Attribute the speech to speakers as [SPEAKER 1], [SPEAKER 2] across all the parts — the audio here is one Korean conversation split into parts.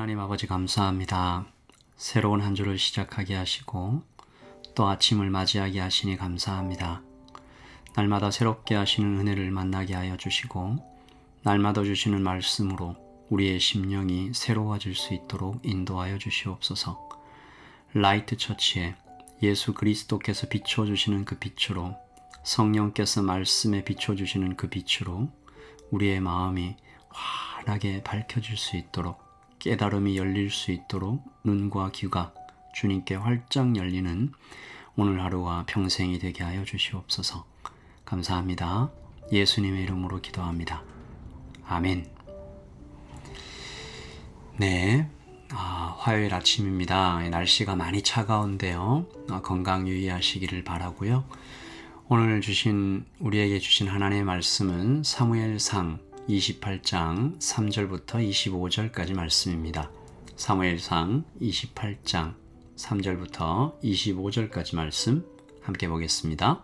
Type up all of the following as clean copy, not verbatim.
[SPEAKER 1] 하나님 아버지 감사합니다. 새로운 한 주를 시작하게 하시고 또 아침을 맞이하게 하시니 감사합니다. 날마다 새롭게 하시는 은혜를 만나게 하여 주시고 날마다 주시는 말씀으로 우리의 심령이 새로워질 수 있도록 인도하여 주시옵소서. 라이트 처치에 예수 그리스도께서 비춰주시는 그 빛으로, 성령께서 말씀에 비춰주시는 그 빛으로 우리의 마음이 환하게 밝혀질 수 있도록, 깨달음이 열릴 수 있도록 눈과 귀가 주님께 활짝 열리는 오늘 하루와 평생이 되게 하여 주시옵소서. 감사합니다. 예수님의 이름으로 기도합니다. 아멘. 네, 화요일 아침입니다. 날씨가 많이 차가운데요. 건강 유의하시기를 바라고요. 오늘 우리에게 주신 하나님의 말씀은 사무엘상 28장 3절부터 25절까지 말씀입니다. 사무엘상 28장 3절부터 25절까지 말씀 함께 보겠습니다.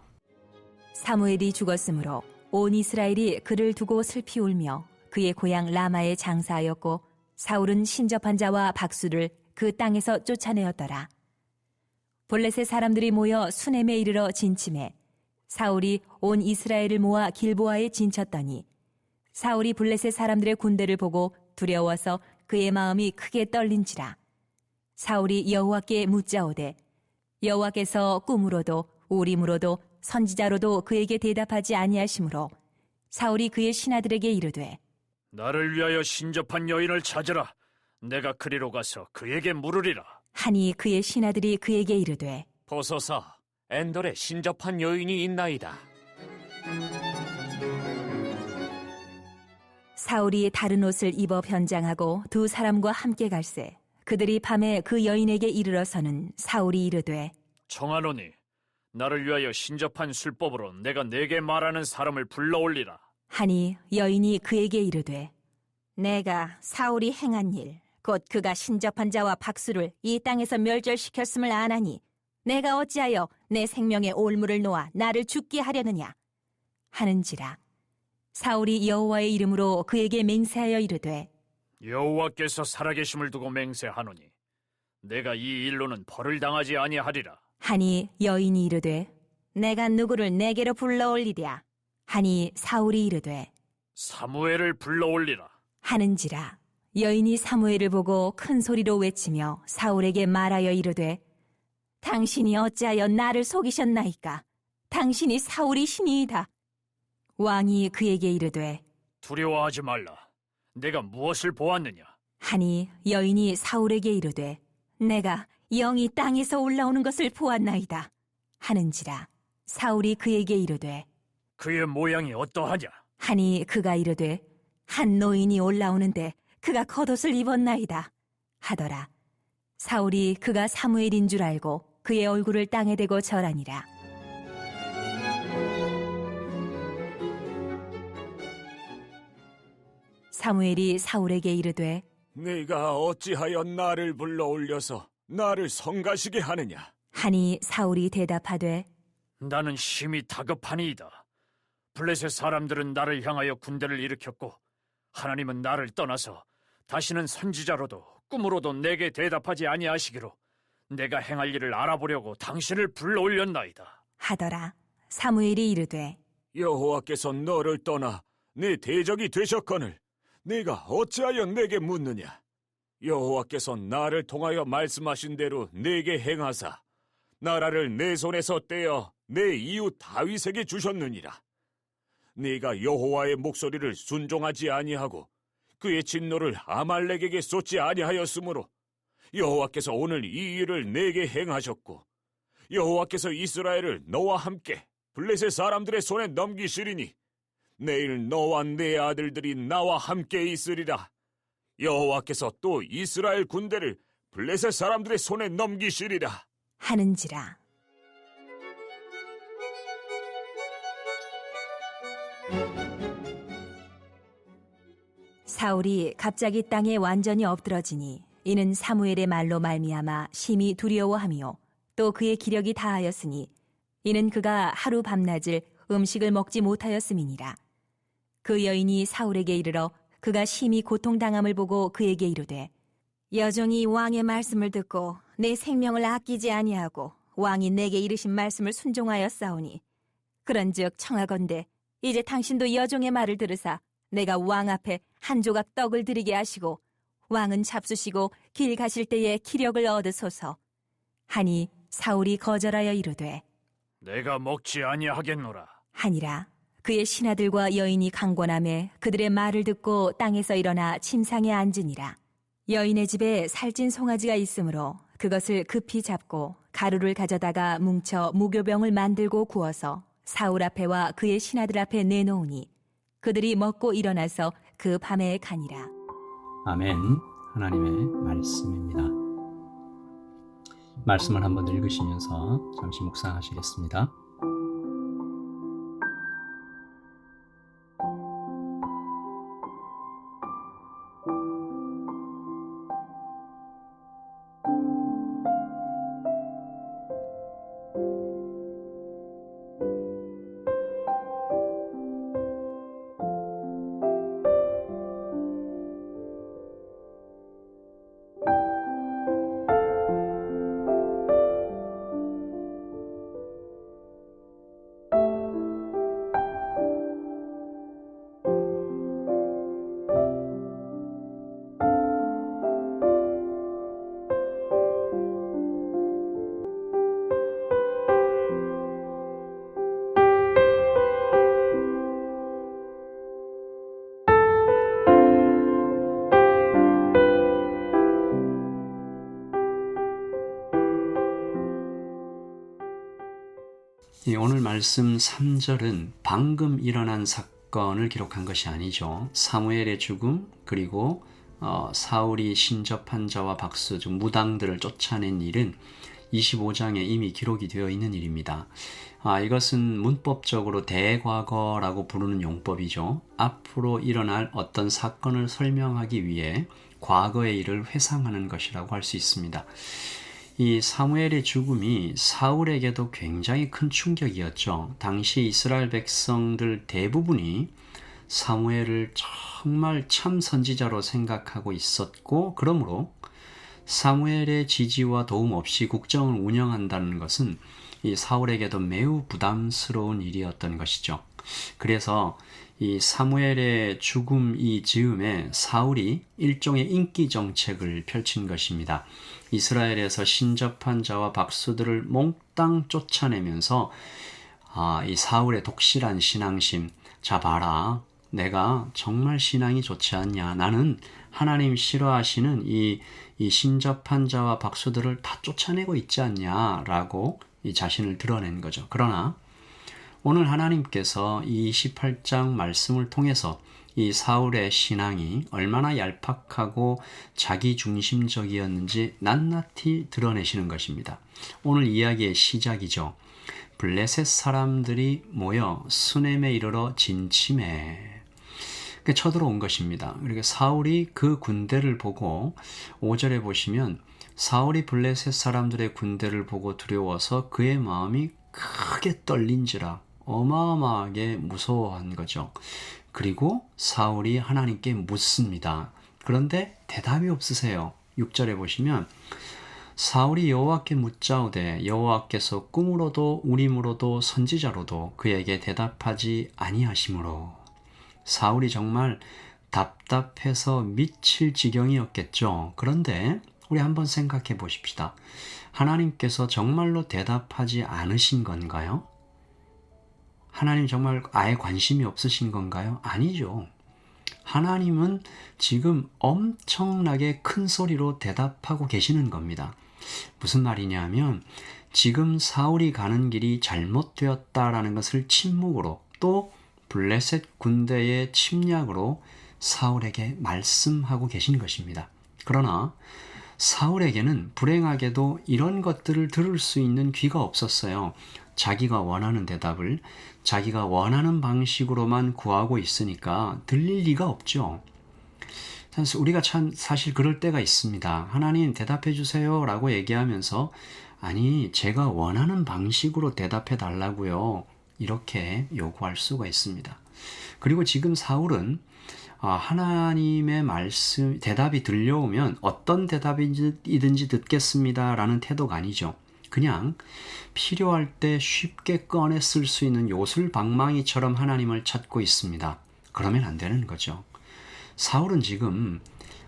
[SPEAKER 2] 사무엘이 죽었으므로 온 이스라엘이 그를 두고 슬피 울며 그의 고향 라마에 장사하였고 사울은 신접한 자와 박수를 그 땅에서 쫓아내었더라. 블레셋 사람들이 모여 수넴에 이르러 진침해 사울이 온 이스라엘을 모아 길보아에 진쳤더니 사울이 블레셋 사람들의 군대를 보고 두려워서 그의 마음이 크게 떨린지라. 사울이 여호와께 묻자오되 여호와께서 꿈으로도 우림으로도 선지자로도 그에게 대답하지 아니하시므로 사울이 그의 신하들에게 이르되
[SPEAKER 3] 나를 위하여 신접한 여인을 찾으라. 내가 그리로 가서 그에게 물으리라.
[SPEAKER 2] 하니 그의 신하들이 그에게 이르되
[SPEAKER 4] 보소서, 엔돌에 신접한 여인이 있나이다.
[SPEAKER 2] 사울이 다른 옷을 입어 변장하고 두 사람과 함께 갈새 그들이 밤에 그 여인에게 이르러서는 사울이 이르되
[SPEAKER 3] 청하노니 나를 위하여 신접한 술법으로 내가 네게 말하는 사람을 불러올리라.
[SPEAKER 2] 하니 여인이 그에게 이르되 내가 사울이 행한 일 곧 그가 신접한 자와 박수를 이 땅에서 멸절시켰음을 아나니 내가 어찌하여 내 생명의 올무를 놓아 나를 죽게 하려느냐 하는지라. 사울이 여호와의 이름으로 그에게 맹세하여 이르되
[SPEAKER 3] 여호와께서 살아계심을 두고 맹세하노니 내가 이 일로는 벌을 당하지 아니하리라.
[SPEAKER 2] 하니 여인이 이르되 내가 누구를 내게로 불러올리랴 하니 사울이 이르되
[SPEAKER 3] 사무엘을 불러올리라.
[SPEAKER 2] 하는지라. 여인이 사무엘을 보고 큰 소리로 외치며 사울에게 말하여 이르되 당신이 어찌하여 나를 속이셨나이까? 당신이 사울이 신이이다. 왕이 그에게 이르되
[SPEAKER 3] 두려워하지 말라. 내가 무엇을 보았느냐?
[SPEAKER 2] 하니 여인이 사울에게 이르되 내가 영이 땅에서 올라오는 것을 보았나이다 하는지라. 사울이 그에게 이르되
[SPEAKER 3] 그의 모양이 어떠하냐?
[SPEAKER 2] 하니 그가 이르되 한 노인이 올라오는데 그가 겉옷을 입었나이다 하더라. 사울이 그가 사무엘인 줄 알고 그의 얼굴을 땅에 대고 절하니라. 사무엘이 사울에게 이르되
[SPEAKER 4] 네가 어찌하여 나를 불러올려서 나를 성가시게 하느냐?
[SPEAKER 2] 하니 사울이 대답하되
[SPEAKER 3] 나는 심히 다급하니이다. 블레셋 사람들은 나를 향하여 군대를 일으켰고 하나님은 나를 떠나서 다시는 선지자로도 꿈으로도 내게 대답하지 아니하시기로 내가 행할 일을 알아보려고 당신을 불러올렸나이다
[SPEAKER 2] 하더라. 사무엘이 이르되
[SPEAKER 4] 여호와께서 너를 떠나 네 대적이 되셨거늘 네가 어찌하여 내게 묻느냐? 여호와께서 나를 통하여 말씀하신 대로 내게 행하사 나라를 내 손에서 떼어 내 이웃 다윗에게 주셨느니라. 네가 여호와의 목소리를 순종하지 아니하고 그의 진노를 아말렉에게 쏟지 아니하였으므로 여호와께서 오늘 이 일을 내게 행하셨고 여호와께서 이스라엘을 너와 함께 블레셋 사람들의 손에 넘기시리니 내일 너와 네 아들들이 나와 함께 있으리라. 여호와께서 또 이스라엘 군대를 블레셋 사람들의 손에 넘기시리라
[SPEAKER 2] 하는지라. 사울이 갑자기 땅에 완전히 엎드러지니 이는 사무엘의 말로 말미암아 심히 두려워하며 또 그의 기력이 다하였으니 이는 그가 하루 밤낮을 음식을 먹지 못하였음이니라. 그 여인이 사울에게 이르러 그가 심히 고통당함을 보고 그에게 이르되 여종이 왕의 말씀을 듣고 내 생명을 아끼지 아니하고 왕이 내게 이르신 말씀을 순종하여 싸우니 그런즉 청하건대 이제 당신도 여종의 말을 들으사 내가 왕 앞에 한 조각 떡을 드리게 하시고 왕은 잡수시고 길 가실 때에 기력을 얻으소서. 하니 사울이 거절하여 이르되
[SPEAKER 3] 내가 먹지 아니하겠노라.
[SPEAKER 2] 하니라. 그의 신하들과 여인이 강권하매 그들의 말을 듣고 땅에서 일어나 침상에 앉으니라. 여인의 집에 살찐 송아지가 있으므로 그것을 급히 잡고 가루를 가져다가 뭉쳐 무교병을 만들고 구워서 사울 앞에와 그의 신하들 앞에 내놓으니 그들이 먹고 일어나서 그 밤에 가니라.
[SPEAKER 1] 아멘. 하나님의 말씀입니다. 말씀을 한번 읽으시면서 잠시 묵상하시겠습니다. 오늘 말씀 3절은 방금 일어난 사건을 기록한 것이 아니죠. 사무엘의 죽음, 그리고 사울이 신접한 자와 박수, 즉 무당들을 쫓아낸 일은 25장에 이미 기록이 되어 있는 일입니다. 이것은 문법적으로 대과거라고 부르는 용법이죠. 앞으로 일어날 어떤 사건을 설명하기 위해 과거의 일을 회상하는 것이라고 할 수 있습니다. 이 사무엘의 죽음이 사울에게도 굉장히 큰 충격이었죠. 당시 이스라엘 백성들 대부분이 사무엘을 정말 참 선지자로 생각하고 있었고, 그러므로 사무엘의 지지와 도움 없이 국정을 운영한다는 것은 이 사울에게도 매우 부담스러운 일이었던 것이죠. 그래서 이 사무엘의 죽음 이 즈음에 사울이 일종의 인기 정책을 펼친 것입니다. 이스라엘에서 신접한 자와 박수들을 몽땅 쫓아내면서 이 사울의 독실한 신앙심, 자 봐라, 내가 정말 신앙이 좋지 않냐, 나는 하나님 싫어하시는 이 신접한 자와 박수들을 다 쫓아내고 있지 않냐라고 이 자신을 드러낸 거죠. 그러나 오늘 하나님께서 이 28장 말씀을 통해서 이 사울의 신앙이 얼마나 얄팍하고 자기중심적이었는지 낱낱이 드러내시는 것입니다. 오늘 이야기의 시작이죠. 블레셋 사람들이 모여 수넴에 이르러 진침해 쳐들어온 것입니다. 그리고 사울이 그 군대를 보고 5절에 보시면 사울이 블레셋 사람들의 군대를 보고 두려워서 그의 마음이 크게 떨린지라 어마어마하게 무서워한 거죠. 그리고 사울이 하나님께 묻습니다. 그런데 대답이 없으세요. 6절에 보시면 사울이 여호와께 묻자오되 여호와께서 꿈으로도 우림으로도 선지자로도 그에게 대답하지 아니하시므로. 사울이 정말 답답해서 미칠 지경이었겠죠. 그런데 우리 한번 생각해 보십시다. 하나님께서 정말로 대답하지 않으신 건가요? 하나님 정말 아예 관심이 없으신 건가요? 아니죠. 하나님은 지금 엄청나게 큰 소리로 대답하고 계시는 겁니다. 무슨 말이냐면 지금 사울이 가는 길이 잘못되었다라는 것을 침묵으로, 또 블레셋 군대의 침략으로 사울에게 말씀하고 계신 것입니다. 그러나 사울에게는 불행하게도 이런 것들을 들을 수 있는 귀가 없었어요. 자기가 원하는 대답을 자기가 원하는 방식으로만 구하고 있으니까 들릴 리가 없죠. 우리가 참 사실 그럴 때가 있습니다. 하나님 대답해 주세요 라고 얘기하면서 아니 제가 원하는 방식으로 대답해 달라고요, 이렇게 요구할 수가 있습니다. 그리고 지금 사울은 하나님의 말씀, 대답이 들려오면 어떤 대답이든지 듣겠습니다 라는 태도가 아니죠. 그냥 필요할 때 쉽게 꺼내 쓸 수 있는 요술방망이처럼 하나님을 찾고 있습니다. 그러면 안 되는 거죠. 사울은 지금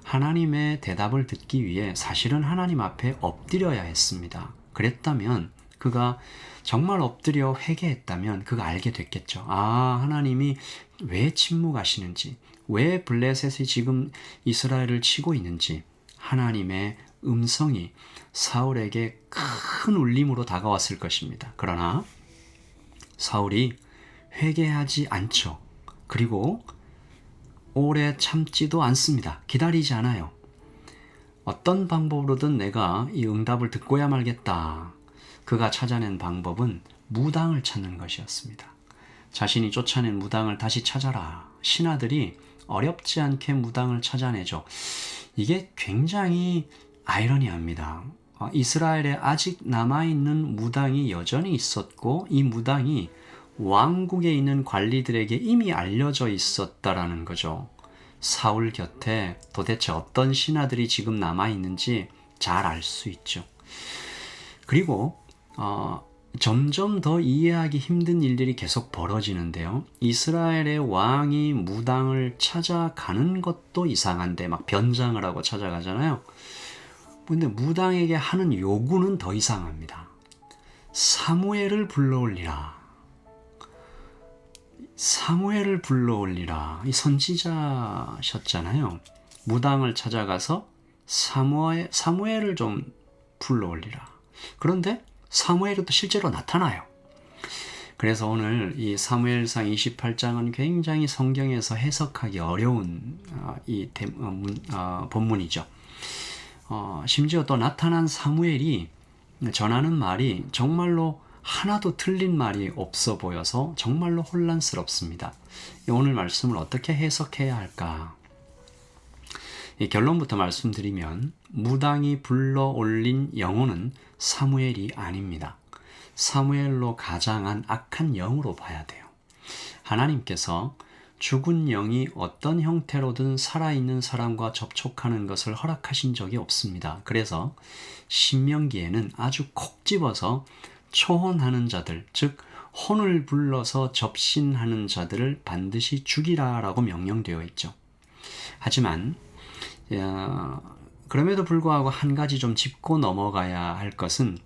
[SPEAKER 1] 하나님의 대답을 듣기 위해 사실은 하나님 앞에 엎드려야 했습니다. 그랬다면 그가 정말 엎드려 회개했다면 그가 알게 됐겠죠. 하나님이 왜 침묵하시는지, 왜 블레셋이 지금 이스라엘을 치고 있는지 하나님의 음성이 사울에게 큰 울림으로 다가왔을 것입니다. 그러나 사울이 회개하지 않죠. 그리고 오래 참지도 않습니다. 기다리지 않아요. 어떤 방법으로든 내가 이 응답을 듣고야 말겠다. 그가 찾아낸 방법은 무당을 찾는 것이었습니다. 자신이 쫓아낸 무당을 다시 찾아라. 신하들이 어렵지 않게 무당을 찾아내죠. 이게 굉장히 아이러니합니다. 이스라엘에 아직 남아있는 무당이 여전히 있었고 이 무당이 왕국에 있는 관리들에게 이미 알려져 있었다라는 거죠. 사울 곁에 도대체 어떤 신하들이 지금 남아있는지 잘 알 수 있죠. 그리고 점점 더 이해하기 힘든 일들이 계속 벌어지는데요. 이스라엘의 왕이 무당을 찾아가는 것도 이상한데 막 변장을 하고 찾아가잖아요. 근데 무당에게 하는 요구는 더 이상합니다. 사무엘을 불러올리라. 사무엘을 불러올리라. 이 선지자셨잖아요. 무당을 찾아가서 사무엘을 좀 불러올리라. 그런데 사무엘이 또 실제로 나타나요. 그래서 오늘 이 사무엘상 28장은 굉장히 성경에서 해석하기 어려운 본문이죠. 심지어 또 나타난 사무엘이 전하는 말이 정말로 하나도 틀린 말이 없어 보여서 정말로 혼란스럽습니다. 오늘 말씀을 어떻게 해석해야 할까? 결론부터 말씀드리면 무당이 불러 올린 영혼은 사무엘이 아닙니다. 사무엘로 가장한 악한 영으로 봐야 돼요. 하나님께서 죽은 영이 어떤 형태로든 살아있는 사람과 접촉하는 것을 허락하신 적이 없습니다. 그래서 신명기에는 아주 콕 집어서 초혼하는 자들, 즉 혼을 불러서 접신하는 자들을 반드시 죽이라라고 명령되어 있죠. 하지만 그럼에도 불구하고 한 가지 좀 짚고 넘어가야 할 것은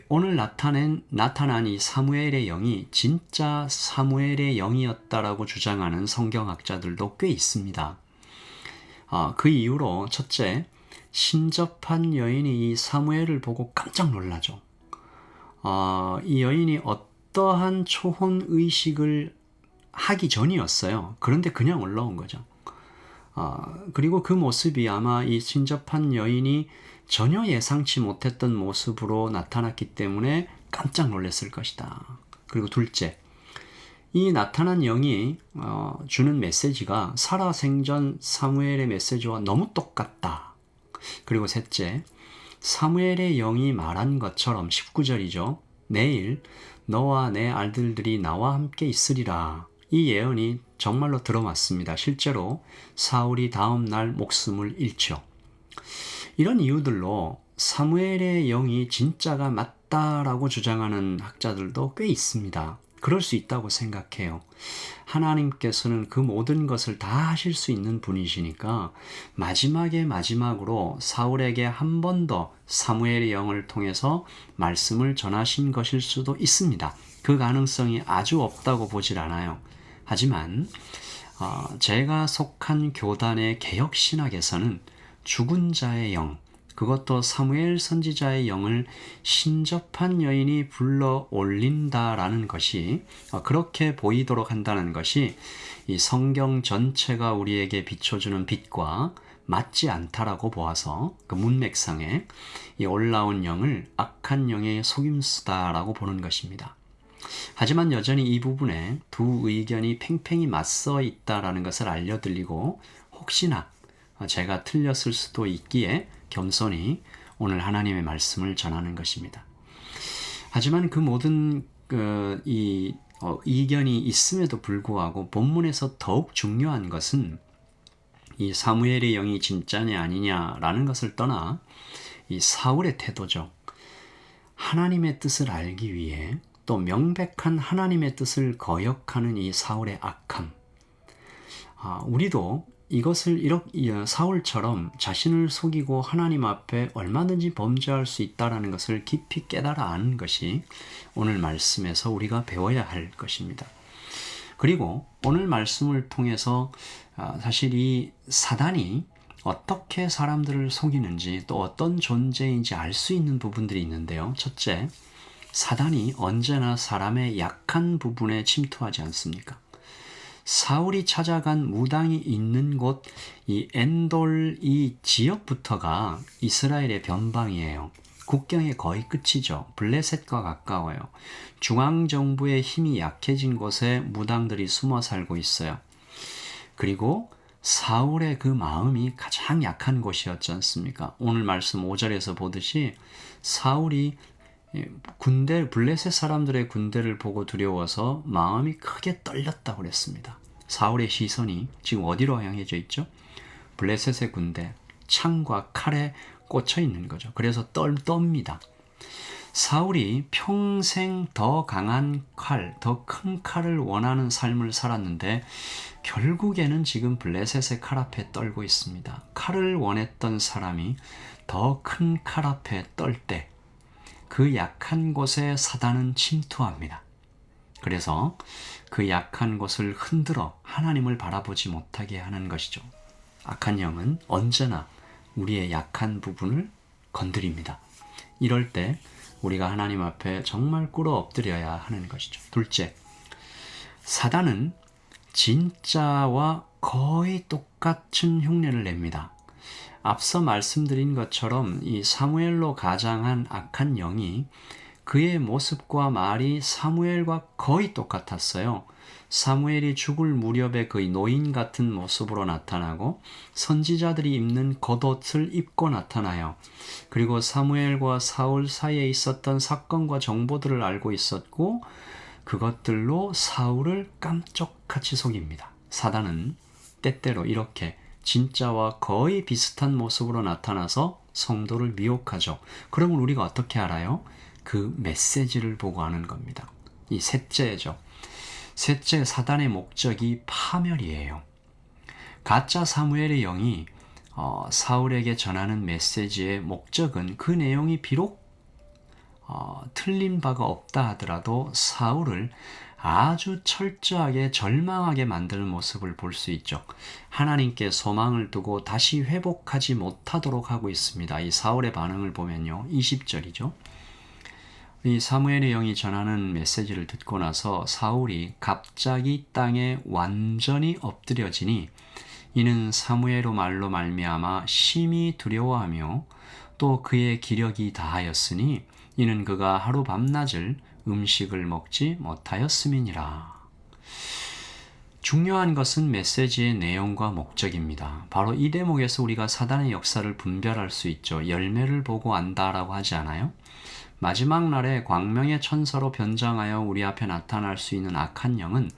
[SPEAKER 1] 오늘 나타난 이 사무엘의 영이 진짜 사무엘의 영이었다라고 주장하는 성경학자들도 꽤 있습니다. 그 이유로 첫째, 신접한 여인이 이 사무엘을 보고 깜짝 놀라죠. 이 여인이 어떠한 초혼 의식을 하기 전이었어요. 그런데 그냥 올라온 거죠. 그리고 그 모습이 아마 이 신접한 여인이 전혀 예상치 못했던 모습으로 나타났기 때문에 깜짝 놀랐을 것이다. 그리고 둘째, 이 나타난 영이 주는 메시지가 살아생전 사무엘의 메시지와 너무 똑같다. 그리고 셋째, 사무엘의 영이 말한 것처럼 19절이죠. 내일 너와 내 아들들이 나와 함께 있으리라. 이 예언이 정말로 들어맞습니다. 실제로 사울이 다음 날 목숨을 잃죠. 이런 이유들로 사무엘의 영이 진짜가 맞다라고 주장하는 학자들도 꽤 있습니다. 그럴 수 있다고 생각해요. 하나님께서는 그 모든 것을 다 하실 수 있는 분이시니까 마지막으로 사울에게 한 번 더 사무엘의 영을 통해서 말씀을 전하신 것일 수도 있습니다. 그 가능성이 아주 없다고 보질 않아요. 하지만 제가 속한 교단의 개혁신학에서는 죽은 자의 영, 그것도 사무엘 선지자의 영을 신접한 여인이 불러 올린다라는 것이 그렇게 보이도록 한다는 것이 이 성경 전체가 우리에게 비춰주는 빛과 맞지 않다라고 보아서 그 문맥상에 이 올라온 영을 악한 영의 속임수다라고 보는 것입니다. 하지만 여전히 이 부분에 두 의견이 팽팽히 맞서 있다라는 것을 알려드리고 혹시나 제가 틀렸을 수도 있기에 겸손히 오늘 하나님의 말씀을 전하는 것입니다. 하지만 그 모든 이 이견이 있음에도 불구하고 본문에서 더욱 중요한 것은 이 사무엘의 영이 진짜냐 아니냐라는 것을 떠나 이 사울의 태도죠. 하나님의 뜻을 알기 위해 또 명백한 하나님의 뜻을 거역하는 이 사울의 악함. 우리도 이것을 이렇게 사울처럼 자신을 속이고 하나님 앞에 얼마든지 범죄할 수 있다는 것을 깊이 깨달아 아는 것이 오늘 말씀에서 우리가 배워야 할 것입니다. 그리고 오늘 말씀을 통해서 사실 이 사단이 어떻게 사람들을 속이는지 또 어떤 존재인지 알 수 있는 부분들이 있는데요. 첫째, 사단이 언제나 사람의 약한 부분에 침투하지 않습니까? 사울이 찾아간 무당이 있는 곳, 이 엔돌 이 지역부터가 이스라엘의 변방이에요. 국경의 거의 끝이죠. 블레셋과 가까워요. 중앙정부의 힘이 약해진 곳에 무당들이 숨어 살고 있어요. 그리고 사울의 그 마음이 가장 약한 곳이었지 않습니까? 오늘 말씀 5절에서 보듯이 사울이 블레셋 사람들의 군대를 보고 두려워서 마음이 크게 떨렸다고 그랬습니다. 사울의 시선이 지금 어디로 향해져 있죠? 블레셋의 군대, 창과 칼에 꽂혀 있는 거죠. 그래서 떱니다. 사울이 평생 더 강한 칼, 더 큰 칼을 원하는 삶을 살았는데 결국에는 지금 블레셋의 칼 앞에 떨고 있습니다. 칼을 원했던 사람이 더 큰 칼 앞에 떨 때 그 약한 곳에 사단은 침투합니다. 그래서 그 약한 곳을 흔들어 하나님을 바라보지 못하게 하는 것이죠. 악한 영은 언제나 우리의 약한 부분을 건드립니다. 이럴 때 우리가 하나님 앞에 정말 꿇어 엎드려야 하는 것이죠. 둘째, 사단은 진짜와 거의 똑같은 흉내를 냅니다. 앞서 말씀드린 것처럼 이 사무엘로 가장한 악한 영이 그의 모습과 말이 사무엘과 거의 똑같았어요. 사무엘이 죽을 무렵에 거의 노인 같은 모습으로 나타나고 선지자들이 입는 겉옷을 입고 나타나요. 그리고 사무엘과 사울 사이에 있었던 사건과 정보들을 알고 있었고 그것들로 사울을 깜짝같이 속입니다. 사단은 때때로 이렇게 진짜와 거의 비슷한 모습으로 나타나서 성도를 미혹하죠. 그러면 우리가 어떻게 알아요? 그 메시지를 보고 아는 겁니다. 이 셋째죠. 셋째, 사단의 목적이 파멸이에요. 가짜 사무엘의 영이 사울에게 전하는 메시지의 목적은 그 내용이 비록 틀린 바가 없다 하더라도 사울을 아주 철저하게 절망하게 만드는 모습을 볼 수 있죠. 하나님께 소망을 두고 다시 회복하지 못하도록 하고 있습니다. 이 사울의 반응을 보면요. 20절이죠. 이 사무엘의 영이 전하는 메시지를 듣고 나서 사울이 갑자기 땅에 완전히 엎드려지니 이는 사무엘의 말로 말미암아 심히 두려워하며 또 그의 기력이 다하였으니 이는 그가 하루 밤낮을 음식을 먹지 못하였음이니라. 중요한 것은 메시지의 내용과 목적입니다. 바로 이 대목에서 우리가 사단의 역사를 분별할 수 있죠. 열매를 보고 안다라고 하지 않아요? 마지막 날에 광명의 천사로 변장하여 우리 앞에 나타날 수 있는 악한 영은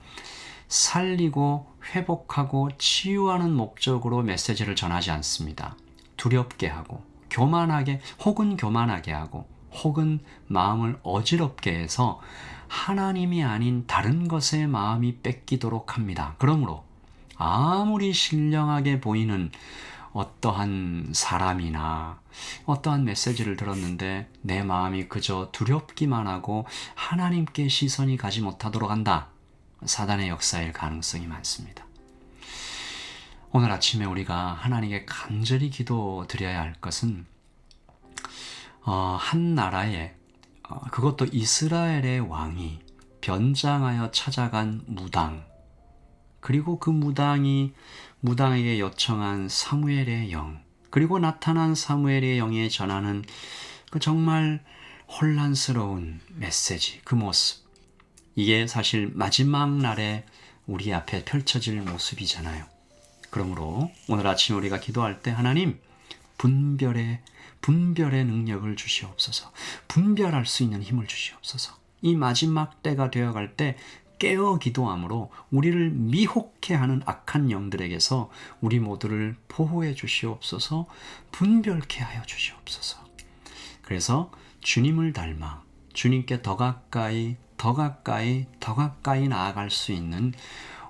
[SPEAKER 1] 살리고 회복하고 치유하는 목적으로 메시지를 전하지 않습니다. 두렵게 하고 교만하게 하고 혹은 마음을 어지럽게 해서 하나님이 아닌 다른 것에 마음이 뺏기도록 합니다. 그러므로 아무리 신령하게 보이는 어떠한 사람이나 어떠한 메시지를 들었는데 내 마음이 그저 두렵기만 하고 하나님께 시선이 가지 못하도록 한다. 사단의 역사일 가능성이 많습니다. 오늘 아침에 우리가 하나님께 간절히 기도드려야 할 것은 한 나라에 그것도 이스라엘의 왕이 변장하여 찾아간 무당, 그리고 그 무당에게 요청한 사무엘의 영, 그리고 나타난 사무엘의 영에 전하는 그 정말 혼란스러운 메시지, 그 모습, 이게 사실 마지막 날에 우리 앞에 펼쳐질 모습이잖아요. 그러므로 오늘 아침 우리가 기도할 때 하나님 분별의 능력을 주시옵소서. 분별할 수 있는 힘을 주시옵소서. 이 마지막 때가 되어갈 때 깨어 기도함으로 우리를 미혹해 하는 악한 영들에게서 우리 모두를 보호해 주시옵소서, 분별케 하여 주시옵소서. 그래서 주님을 닮아 주님께 더 가까이 나아갈 수 있는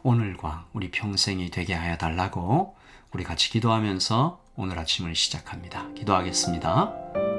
[SPEAKER 1] 오늘과 우리 평생이 되게 하여 달라고 우리 같이 기도하면서 오늘 아침을 시작합니다. 기도하겠습니다.